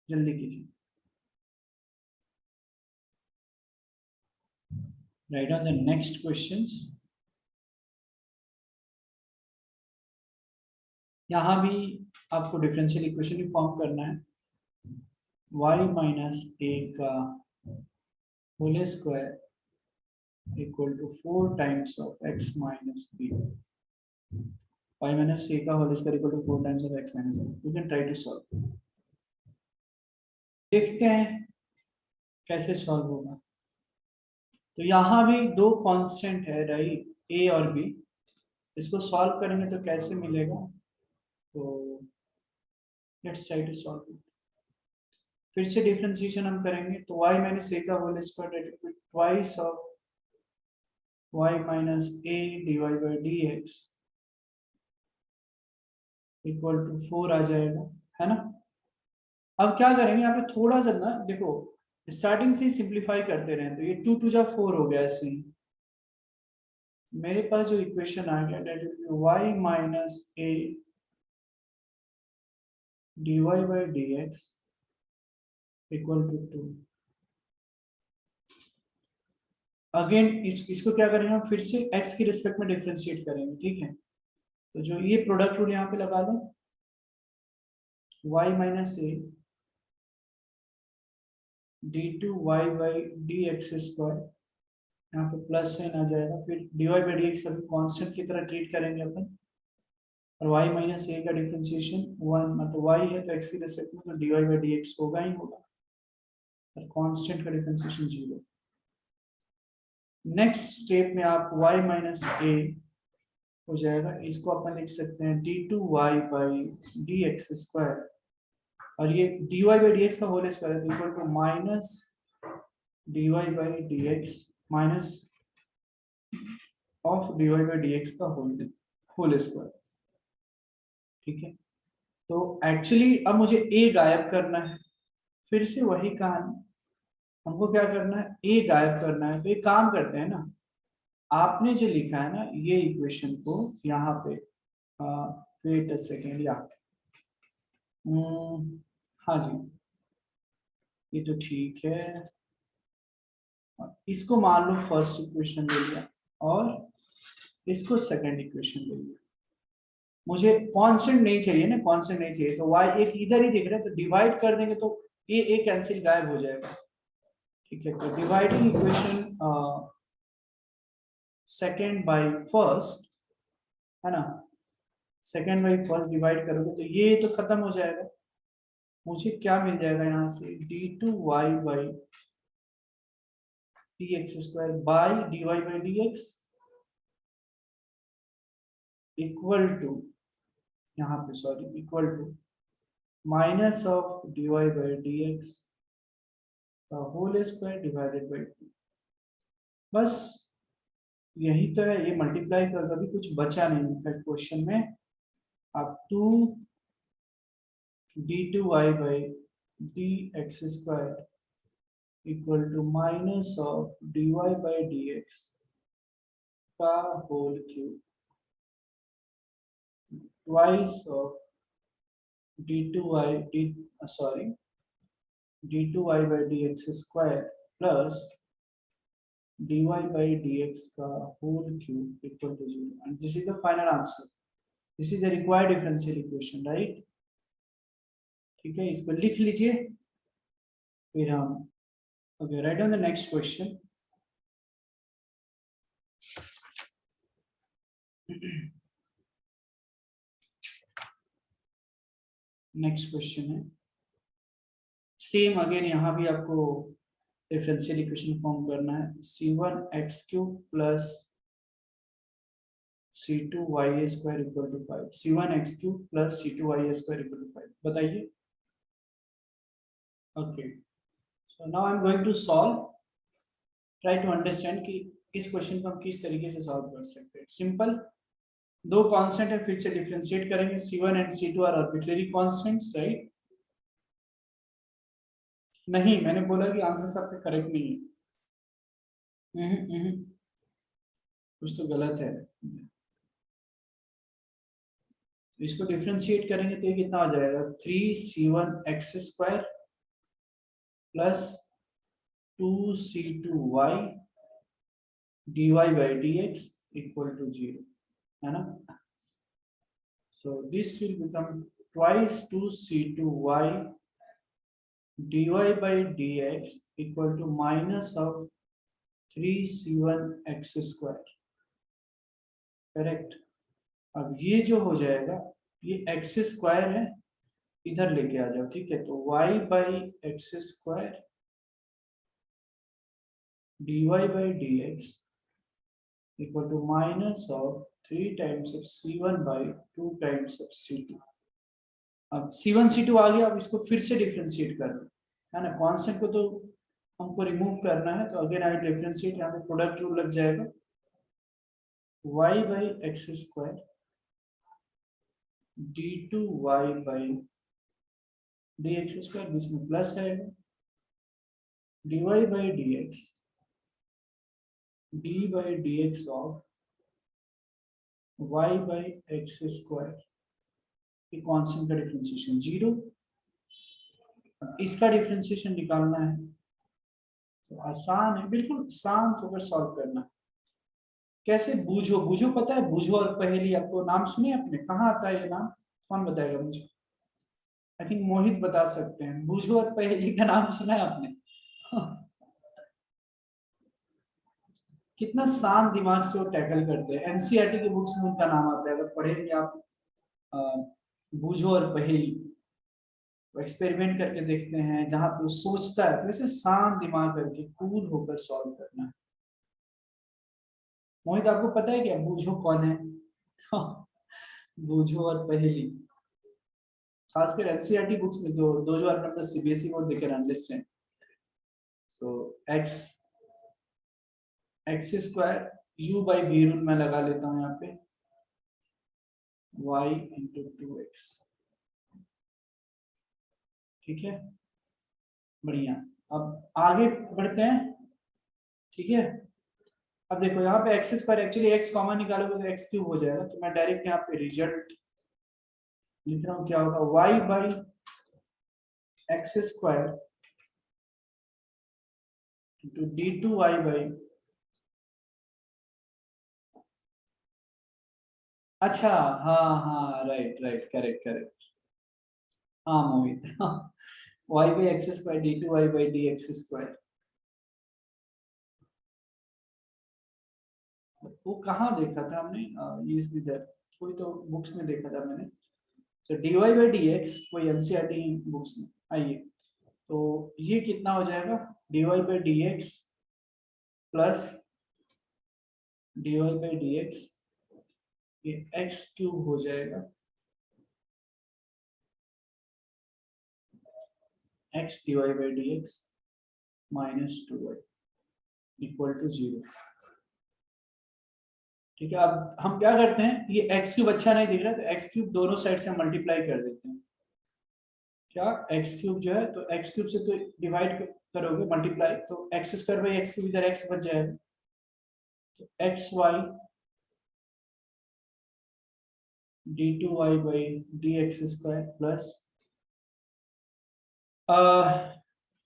जल्दी कीजिए, write on the next questions. यहाँ भी आपको डिफरेंशियल इक्वेशन ही फॉर्म करना है, y माइनस ए का whole square equal to 4 times of x minus b, y minus a का whole square equal to 4 times of x minus b. You can try to solve, देखते हैं कैसे सॉल्व होगा। तो यहाँ भी दो कांस्टेंट है राइट, a और b, इसको सॉल्व करेंगे तो कैसे मिलेगा, तो let's try to solve it. फिर से डिफरेंशिएशन हम करेंगे तो y माइनस ए का whole square that is twice of y minus a divide by dx equal to 4 आ जाएगा, है ना। अब क्या करेंगे यहाँ पे थोड़ा सा ना देखो, स्टार्टिंग से ही सिंप्लीफाई करते रहे, तो ये 2 टू जा 4 हो गया ऐसे ही। मेरे पास जो इक्वेशन आ गया that is y minus a dy by dx equal to 2। Again इसको क्या करेंगे हम, फिर से x की रिस्पेक्ट में डिफरेंशिएट करेंगे, ठीक है। तो जो ये प्रोडक्ट रूल यहाँ पे लगा दो, y minus a d two y by d x square, यहाँ पे प्लस साइन आ जाएगा, फिर d y by d x अभी कॉन्स्टेंट की तरह ट्रीट करेंगे अपन, और y माइनस ए का डिफरेंशिएशन 1, मतलब y है तो x की रिस्पेक्ट में तो d y by d x होगा ही होगा, और कांस्टेंट का डिफरेंशिएशन 0। नेक्स्ट स्टेप में आप y माइनस ए हो जाएगा, इसको अपन लिख सकते हैं d two y by d x square, और ये d y by d x का होल स्क्वायर है, equal to minus d y by d x minus of d y by d x का होल स्क्वायर, ठीक है। तो एक्चुअली अब मुझे ए गायब करना है, फिर से वही कहानी, हमको क्या करना है, ए गायब करना है। तो एक काम करते हैं ना, आपने जो लिखा है ना ये इक्वेशन को यहाँ पे, वेट अ सेकेंड, या हाँ जी, ये तो ठीक है, इसको मान लो फर्स्ट इक्वेशन ले लिया और इसको सेकंड इक्वेशन ले लिया। मुझे कांस्टेंट नहीं चाहिए ना, कांस्टेंट नहीं चाहिए, तो y एक इधर ही दिख रहा है, तो डिवाइड कर देंगे तो ये एक कैंसिल गायब हो जाएगा, ठीक है। तो dividing equation second by first, है ना, सेकंड बाय फर्स्ट डिवाइड करोगे तो ये तो खत्म हो जाएगा, मुझे क्या मिल जाएगा यहाँ से, d two y by d x square by d y by d x equal to, यहाँ पे sorry, equal to minus of d y by d x का होल स्क्वायर डिवाइडेड बाई 2। बस यही तो है, ये मल्टीप्लाई कर, कभी कुछ बचा नहीं फिर क्वेश्चन में। अब 2 d two y by d x square equal to minus of d y by d x का whole cube twice of d two y d, sorry, d two y by d x square plus dy by dx का whole cube equal to 0, and this is the final answer. This is the required differential equation, right? ठीक है, इसको लिख लीजिए, फिर हम okay right on the next question. Next question है सेम, अगेन यहाँ भी आपको डिफरेंशियल इक्वेशन फॉर्म करना है, c1x cube plus c2y square equal to 5, c1x cube plus c2y square equal to 5, बताइए। Okay, so now I am going to solve, try to understand कि इस क्वेश्चन को हम किस तरीके से सॉल्व कर सकते हैं। सिंपल, दो कांस्टेंट है, फिर से डिफरेंशिएट करेंगे, c1 and c2 are arbitrary constants, right. नहीं, मैंने बोला कि आंसर आपके करेक्ट नहीं है, कुछ तो गलत है। इसको डिफ्रेंशिएट करेंगे तो ये कितना हो जाएगा 3c1x² plus 2c2y dy by dx equal to 0, है ना. So this will become twice 2c2y dy by dx equal to minus of 3c1x². Correct. अब ये जो हो जाएगा ये x² है, इधर लेके आ जाओ. ठीक है, तो y by x² dy by dx equal to minus of 3 times of c1 by 2 times of c2. अब c1 c2 आ गया. अब इसको फिर से डिफरेंशिएट करना है ना. कांस्टेंट को तो हमको रिमूव करना है, तो अगेन आई डिफरेंशिएट. यहाँ पे प्रोडक्ट रूल लग जाएगा. y by x² d2y by dx², इसमें प्लस है, dy by dx d by dx of y by x². ये कांस्टेंट का डिफरेंशिएशन 0. इसका डिफरेंशिएशन निकालना है तो आसान है, बिल्कुल शांत होकर सॉल्व करना. कैसे? बूझो. बूझो पता है? बूझो और पहेली आपको नाम सुने आपने? कहाँ आता है ये नाम? कौन बताएगा मुझे? आई थिंक मोहित बता सकते हैं. बूझो और पहेली का नाम सुना है आपने? कितना शांत दिमाग से वो टैकल करते हैं. एनसीईआरटी की बुक्स में उनका नाम आता है, अगर पढ़ेंगे आप अ, बूझो और पहेली. वो एक्सपेरिमेंट करके देखते हैं, जहां पे वो सोचता है तो वैसे शांत दिमाग करके कूल होकर सॉल्व करना है. मोहित आपको पता है क्या बूझो कौन है? बूझो और पहेली खासकर एनसीईआरटी बुक्स में जो 2010 सीबीएसई बोर्ड देखे एनालिस्ट हैं. सो x² u by v rule मैं लगा लेता हूँ यहाँ पे, y into 2x. ठीक है, बढ़िया. अब आगे बढ़ते हैं. ठीक है, अब देखो यहाँ पे x² एक्चुअली x कॉमन निकालोगे तो x³ हो जाएगा. तो मैं डायरेक्ट यहाँ पे रिजल्ट लिख रहा हूँ. क्या होगा? y by x² into d2y by. अच्छा, हाँ हाँ, राइट राइट, करेक्ट करेक्ट. हाँ मोहित, y by x² d2y by dx². वो कहाँ देखा था हमने? ये इधर कोई तो बुक्स में देखा था मैंने. तो dy by dx कोई एनसीईआरटी बुक्स में. आइए, तो ये कितना हो जाएगा? dy by dx plus dy by dx, ये x³ हो जाएगा. x dy by dx minus 2y equal to 0. ठीक है, अब हम क्या करते हैं, ये x³ अच्छा नहीं दिख रहा तो x³ दोनों साइड से मल्टीप्लाई कर देते हैं. क्या? x³ जो है तो x³ से तो डिवाइड करोगे मल्टीप्लाई, तो x² बाई x³ इधर x बच जाएगा. तो xy d2y by dx² plus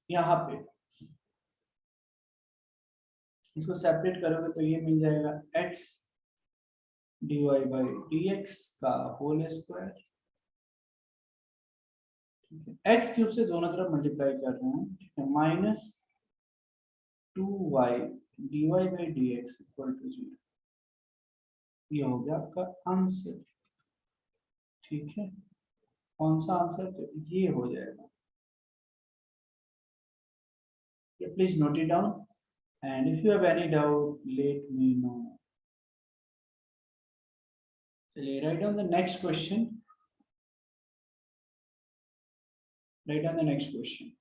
यहाँ पे इसको सेपरेट करोगे तो ये मिल जाएगा x dy बाई dx का होल स्क्वायर. x³ से दोनों तरफ मल्टीप्लाई कर रहे हैं. ठीक है, minus 2y dy by dx equal to 0. ये हो गया आपका आंसर. ठीक है, कौन सा आंसर? तो ये हो जाएगा. Please note it down and if you have any doubt let me know. चलिए, write down the next question. Write down the next question.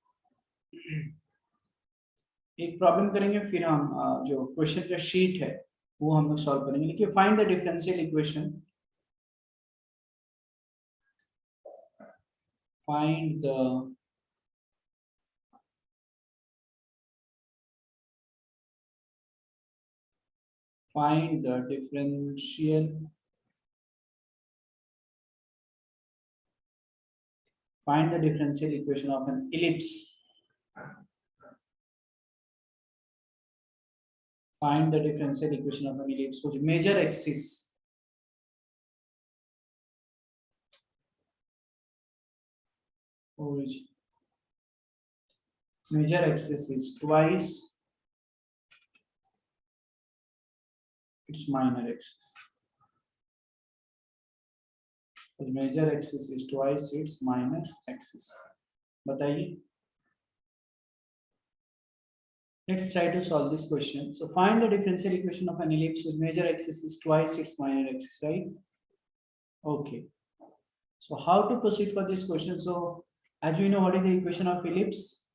एक प्रॉब्लम करेंगे, फिर हम जो क्वेश्चन का शीट है वो हम लोग सॉल्व करेंगे. लिखिए, find the differential equation. Find the differential Find the differential equation of an ellipse. Find the differential equation of an ellipse whose major axis whose major axis is twice its minor axis. The major axis is twice its minor axis. बताइए. Let's try to solve this question. So find the differential equation of an ellipse whose major axis is twice its minor axis, right? Okay. So how to proceed for this question? So as we know, what is the equation of ellipse?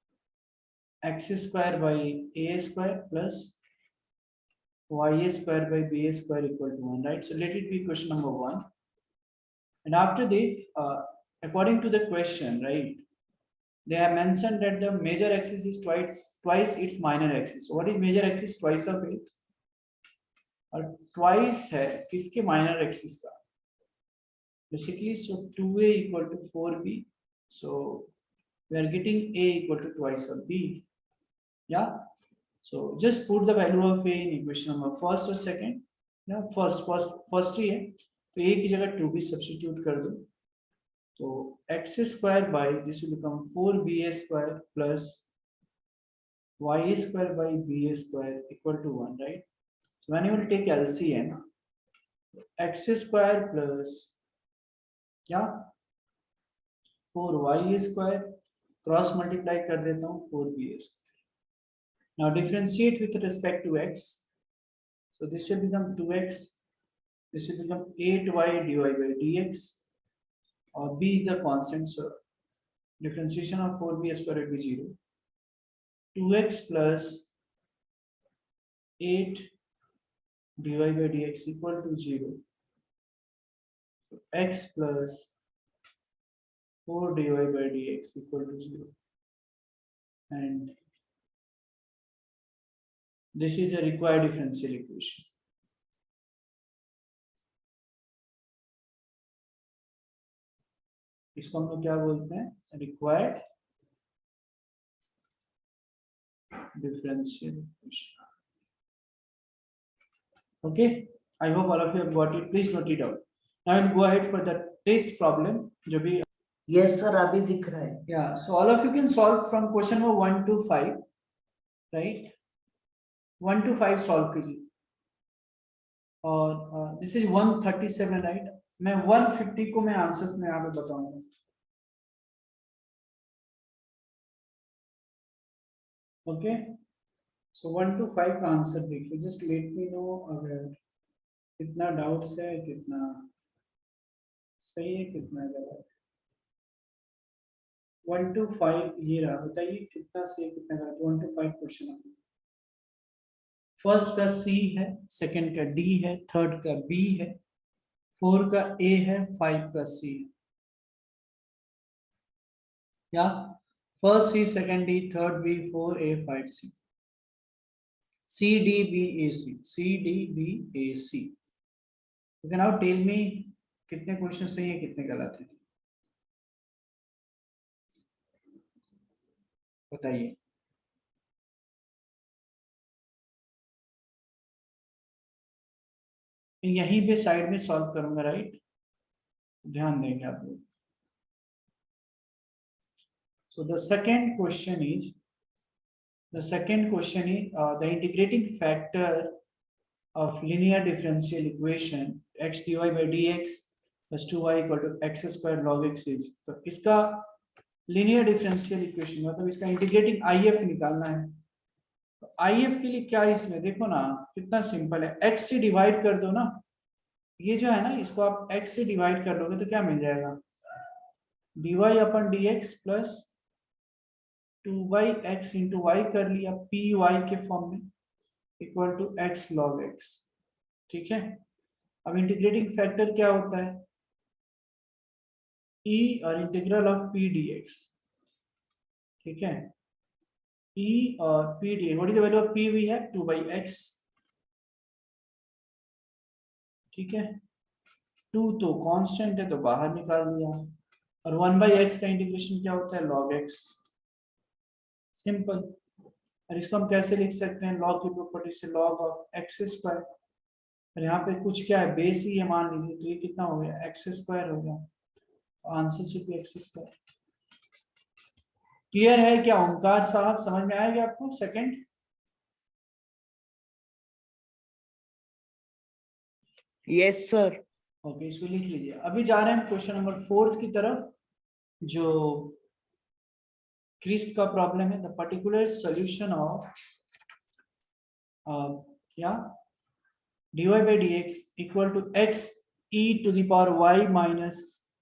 X square by a square plus y square by b square equal to 1, right? So let it be question number 1. And after this, according to the question, right, they have mentioned that the major axis is twice its minor axis. So what is major axis? Twice of it. और twice है किसके minor axis का? Basically, so 2a equal to 4b. So we are getting a equal to twice of b. Yeah. So just put the value of a in equation number first or second. Yeah, first ही है. तो a की जगह 2b substitute कर दो. So x square by this will become 4ba square plus y square by b square equal to 1, right? So when you will take LCM, x square plus क्या 4y square cross multiply कर देता हूँ 4b square. Now differentiate with respect to x. So this will become 2x. This will become 8y dy by dx. Or b is the constant, so differentiation of 4b square will be 0. 2x plus 8 dy by dx equal to 0. So x plus 4 dy by dx equal to 0. And this is the required differential equation. इसको हम लोग क्या बोलते हैं? Required differential equation. Okay, I hope all of you have got it. Please note it down. Now we'll go ahead for the test problem. जो भी Yes sir, अभी दिख रहा है. Yeah, so all of you can solve from question number 1 to 5, right? 1 to 5 solve कीजिए. और this is 137, right? मैं 150 को मैं आंसर्स में यहाँ पे बताऊंगा. Okay, so 1 to 5 का आंसर देखिए. Just let me know अगर कितना डाउट्स है, कितना सही है, कितना गलत है. 1 to 5 ये रहा. बताइए कितना सही है, कितना गलत. 1 to 5 क्वेश्चन है. फर्स्ट का C है, सेकंड का D है, थर्ड का B है, 4 का A है, 5 का C है. या first C, second D, third B, 4 A, 5 C. C D B A C. C D B A C. You can now tell me कितने क्वेश्चन सही है, कितने गलत है. बताइए. यहीं पे साइड में सॉल्व करूंगा, राइट? ध्यान देंगे आप लोग. So the second question is the integrating factor of linear differential equation x dy by dx plus 2y equal to x square log x is. तो इसका linear differential equation मतलब इसका integrating IF निकालना है. तो IF के लिए क्या इसमें देखो ना, कितना सिंपल है. x से डिवाइड कर दो ना, ये जो है ना, इसको आप x से डिवाइड कर दोगे तो क्या मिल जाएगा? dy अपन dx plus 2x into y कर लिया py के फॉर्म में equal to x log x. ठीक है. अब इंटीग्रेटिंग फैक्टर क्या होता है? e और इंटीग्रल ऑफ p dx. ठीक है. e और p dx. What is the value of p? वी है 2/x. ठीक है. 2 तो कांस्टेंट है तो बाहर निकाल दिया. और 1/x का इंटीग्रेशन क्या होता है, log x। सिंपल। और इसको हम कैसे लिख सकते हैं, log की प्रॉपर्टी से log ऑफ एक्स स्क्वायर। और यहाँ पे कुछ क्या है, बेस ही है मान लीजिए, तो ये कितना हो गया, एक्स स्क्वायर हो गया। Answer should be x square. Clear है क्या ओंकार साहब, समझ में आएगा आपको सेकंड? Yes sir. ओके, इसको लिख लीजिए। अभी जा रहे हैं क्वेश्चन नंबर 4 की तरफ, जो क्रिस्ट का प्रॉब्लम है। द पर्टिकुलर सॉल्यूशन ऑफ क्या, dy by dx equal to x e to the power y minus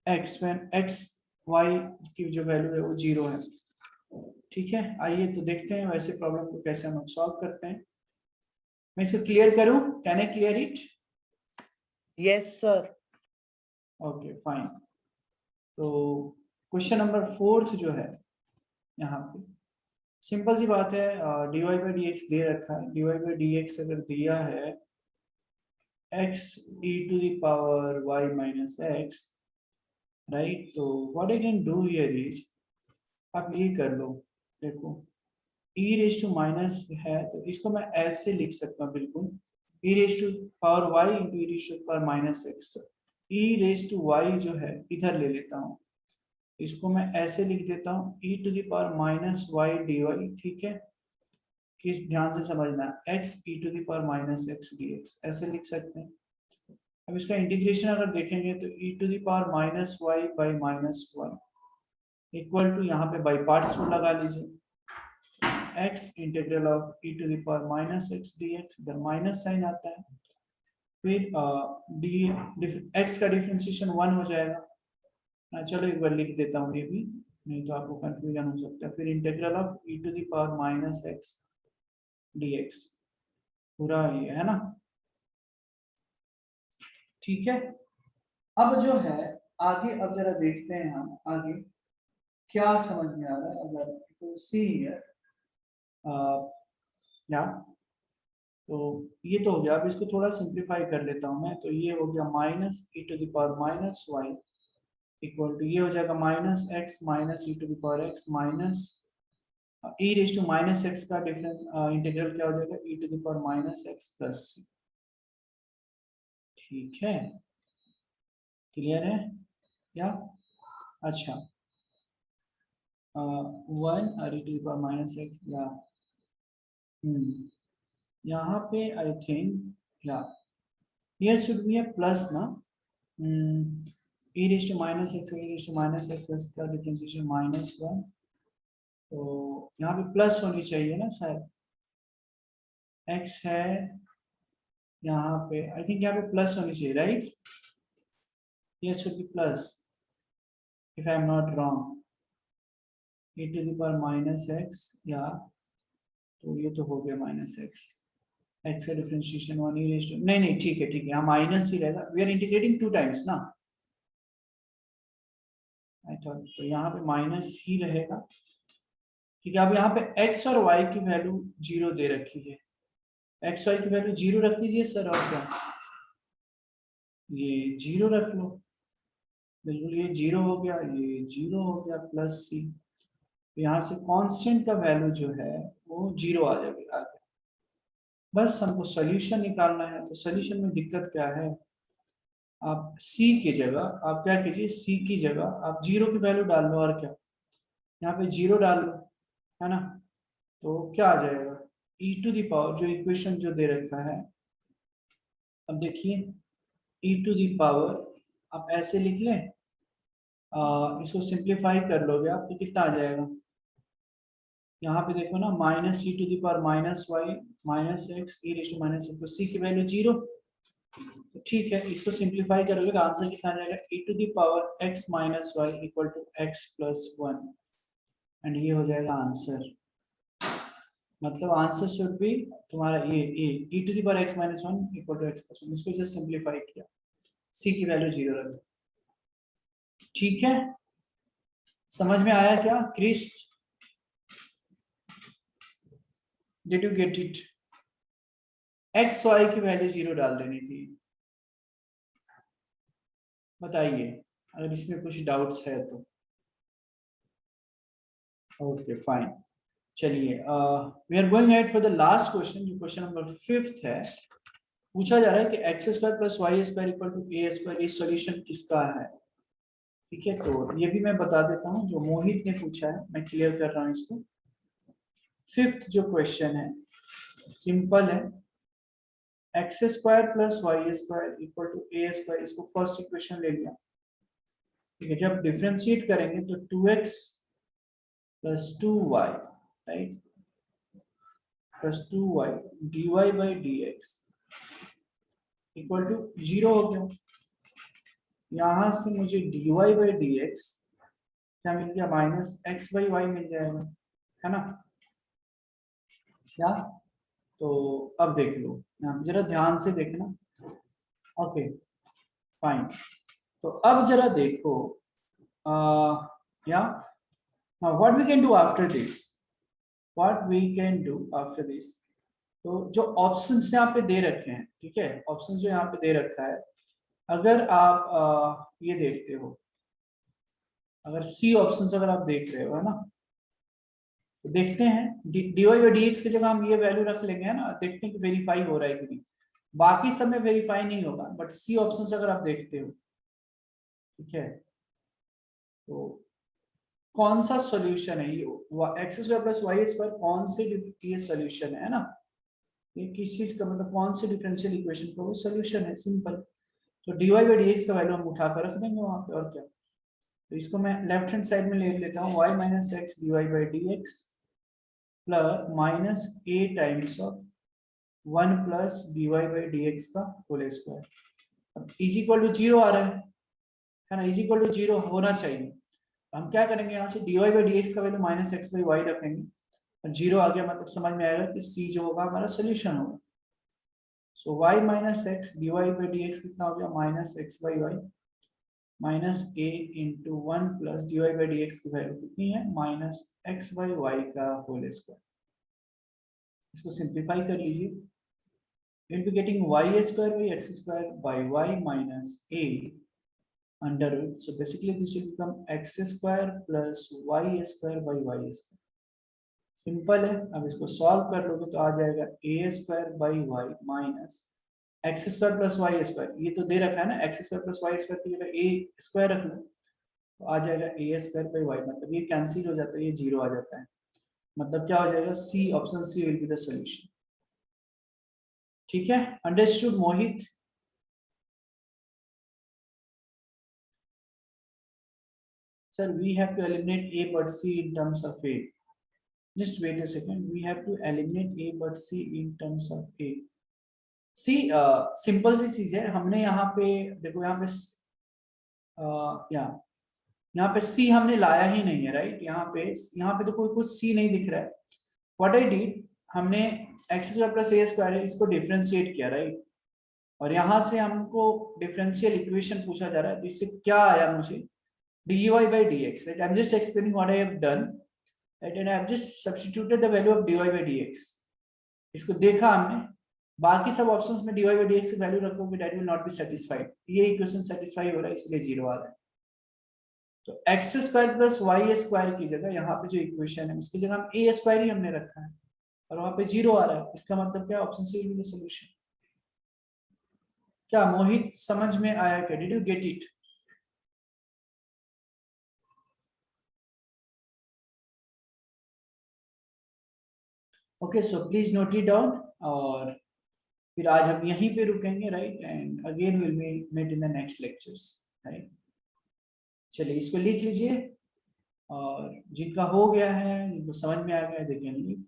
x when x y की जो वैल्यू है वो 0 है। ठीक है, आइए तो देखते हैं वैसे प्रॉब्लम को कैसे हम सॉल्व करते हैं। मैं इसको क्लियर करूं, can I clear it? Yes sir. Okay fine. तो क्वेश्चन नंबर 4 जो है, यहाँ पे सिंपल सी बात है, dy बाई डी एक्स दे रखा है। dy बाई डी एक्स अगर दिया है x e to the power y minus x, right, तो what I can do here is, आप ये कर लो, देखो e रेज टू माइनस है तो इसको मैं ऐसे लिख सकता हूँ बिल्कुल, e raise to power y into e raise to power minus x। तो e रेज टू y जो है इधर ले लेता हूँ, इसको मैं ऐसे लिख देता हूँ e to the power minus y dy। ठीक है, किस ध्यान से समझना, x e to the power minus x dx ऐसे लिख सकते हैं। अब इसका इंटीग्रेशन अगर देखेंगे तो e to the power minus y by minus one equal to, यहाँ पे बाई पार्ट्स रूल लगा लीजिए, x integral of e to the power minus x dx, इधर माइनस साइन आता है, फिर x का डिफरेंशिएशन 1 हो जाएगा। चलो एक बार लिख देता हूँ ये भी, नहीं तो आपको कंफ्यूजन हो सकता है। फिर integral of e to the power minus x dx, पूरा ये है ना। ठीक है, अब जो है आगे, अब जरा देखते हैं हम आगे क्या समझ में आ रहा है। अगर तो सी हियर या, तो ये तो हो गया। अब इसको थोड़ा सिंप्लीफाई कर लेता हूं मैं, तो ये हो गया minus e to the power minus y equal to, ये हो जाएगा minus x minus e to the power x minus e raise to minus x का डिफरेंस इंटीग्रल क्या हो जाएगा, e to the power minus x plus c. ठीक है, क्लियर है क्या? अच्छा, 1 e to the power minus x या, यहाँ पे आई थिंक या here should be a plus ना, e raised to minus x e raised to minus x का डिफरेंशिएशन माइनस वन, तो यहाँ पे प्लस होनी चाहिए ना शायद, x है यहाँ पे, आई थिंक यहाँ पे प्लस होनी चाहिए, right? yes should be plus if I am not wrong, e to the power minus x या, तो ये तो हो गया माइनस एक्स, एक्स का डिफरेंशिएशन 1 e raised to, नहीं नहीं ठीक है ठीक है, यहाँ माइनस ही रहेगा, वी आर इंटीग्रेटिंग 2 टाइम्स ना, आई थॉट, तो यहाँ पे माइनस ही रहेगा। ठीक है, अब यहाँ पे x और y की वैल्यू 0 दे रखी है, x y की वैल्यू 0 रख लीजिए सर, और क्या, ये 0 रख लो, बिल्कुल ये 0 हो गया, ये 0 हो गया प्लस सी। यहाँ से कांस्टेंट का वैल्यू जो है वो 0 आ जाएगी आगे। बस हमको सोल्यूशन निकालना है, तो सोल्यूशन में दिक्कत क्या है, आप c की जगह आप क्या कीजिए, c की जगह आप 0 की वैल्यू डाल लो, और क्या, यहाँ पे 0 डाल लो, है ना, तो क्या आ जाएगा, e टू दी पावर, जो इक्वेशन जो दे रखा है, अब देखिए e टू दी पावर आप ऐसे लिख लें, इसको सिंप्लीफाई कर लोगे आप तो कितना आ जाएगा, यहाँ पे देखो ना, minus E to the power minus Y minus x e raise to minus x, तो सी की वैल्यू 0। तो ठीक है, इसको सिंप्लीफाई करोगे तो आंसर कितना आ जाएगा, e to the power x minus y equal to x plus one, and ये हो जाएगा आंसर। मतलब आंसर शुड बी तुम्हारा ये e to the power x minus one equal to x plus one, इसको जस्ट सिंप्लीफाई किया, c की वैल्यू 0 रख दी। ठीक है, समझ में आया क्या क्रिस्ट? Did you get it? X y की वैल्यू 0 डाल देनी थी। बताइए अगर इसमें कुछ डाउट्स है तो। Okay fine. चलिए we are going at for the last question, जो क्वेश्चन नंबर 5 है। पूछा जा रहा है कि x square plus y square equal to a square, ये सॉल्यूशन किसका है? ठीक है, तो ये भी मैं बता देता हूँ, जो मोहित ने पूछा है मैं क्लियर कर रहा हूँ इसको। 5th जो क्वेश्चन है सिंपल है, x square plus y square equal to a square, इसको फर्स्ट इक्वेशन ले लिया। ठीक है, जब डिफरेंशिएट करेंगे तो 2x plus 2y, right, plus 2y dy by dx equal to 0 हो गया। यहां से मुझे dy बाई dx क्या मिल गया? माइनस एक्स बाई वाई मिल जाएगा, है ना? क्या? तो अब देख लो, जरा ध्यान से देखना। Okay fine. तो अब जरा देखो, या what we can do after this, what we can do after this. तो जो ऑप्शंस यहाँ पे दे रखे हैं, ठीक है, ऑप्शंस जो यहाँ पे दे रखा है, अगर आप ये देखते हो, अगर सी ऑप्शंस अगर आप देख रहे हो, है ना, तो देखते हैं dy बाई dx की जगह हम ये वैल्यू रख लेंगे, है ना, देखते हैं कि वेरीफाई हो रहा है कि नहीं। बाकी सब में वेरीफाई नहीं होगा, बट सी ऑप्शंस अगर आप देखते हो, ठीक है, तो कौन सा सॉल्यूशन है ये? X square plus y square कौन से ये सॉल्यूशन है ना? ये किस चीज का मतलब, कौन से डिफरेंशियल इक्वेशन का वो सॉल्यूशन है? सिंपल। तो dy बाई dx का वैल्यू हम उठाकर रख देंगे वहां पे, और क्या। तो इसको मैं लेफ्ट हैंड साइड में ले लेता हूँ, y minus x dy by dx plus minus a times of 1 plus dy by dx का होल स्क्वायर। अब इज इक्वल टू 0 आ रहा है ना, इज इक्वल टू 0 होना चाहिए। हम क्या करेंगे, यहाँ से dy बाई dx का value minus x by y रखेंगे, और 0 आ गया, मतलब समझ में आएगा कि c जो होगा हमारा सोल्यूशन होगा। So y minus x dy by dx कितना हो गया? Minus x by y minus a into 1 plus dy by dx की वैल्यू कितनी है? माइनस एक्स बाई वाई का होल स्क्वायर। इसको सिंप्लीफाई कर लीजिए, we'll be getting y square by x square by y minus a under root. So basically this will become x square plus y square by y square. Simple है। अब इसको सॉल्व कर लोगे तो आ जाएगा a square by y minus x square plus y square, ये तो दे रखा है ना, x square plus y square की जगह a स्क्वायर रख लो, तो आ जाएगा a स्क्वायर बाई वाई, मतलब ये कैंसिल हो जाता है, ये 0 आ जाता है, मतलब क्या हो जाएगा? C, option c will be the solution. ठीक है, understood Mohit? Sir, we have to eliminate A but C in terms of A. Just wait a second. We have to eliminate A but C in terms of A. See, simple सी चीज है, हमने यहाँ पे देखो, यहाँ पे यहाँ पे C हमने लाया ही नहीं है, राइट? यहाँ पे तो कोई कुछ C नहीं दिख रहा है। What I did, हमने एक्स स्क्वायर प्लस ए स्क्वायर है, इसको डिफरेंशिएट किया, राइट? और यहाँ से हमको डिफरेंशियल इक्वेशन पूछा जा रहा है, तो इससे क्या आया मुझे? dy by dx, right? I'm just explaining what I have done, right? And I have just substituted the value of dy by dx. इसको देखा हमने, बाकी सब ऑप्शंस में dy by dx की वैल्यू रखोगे, that will not be satisfied. ये इक्वेशन सेटिस्फाई हो रहा है, इसलिए 0 आ रहा है। तो x square plus y square की जगह यहाँ पे जो इक्वेशन है उसकी जगह हम ए स्क्वायर ही हमने रखा है, और वहां पे 0 आ रहा है, इसका मतलब क्या? Option c will be the solution. क्या मोहित समझ में आया क्या? Did you get it? Okay, so please note it down, और फिर आज हम यहीं पे रुकेंगे, right? And again will meet in the next lectures, right? चलिए इसको लिख लीजिए, और जिनका हो गया है, जिनको समझ में आ गया, दे कैन लीव।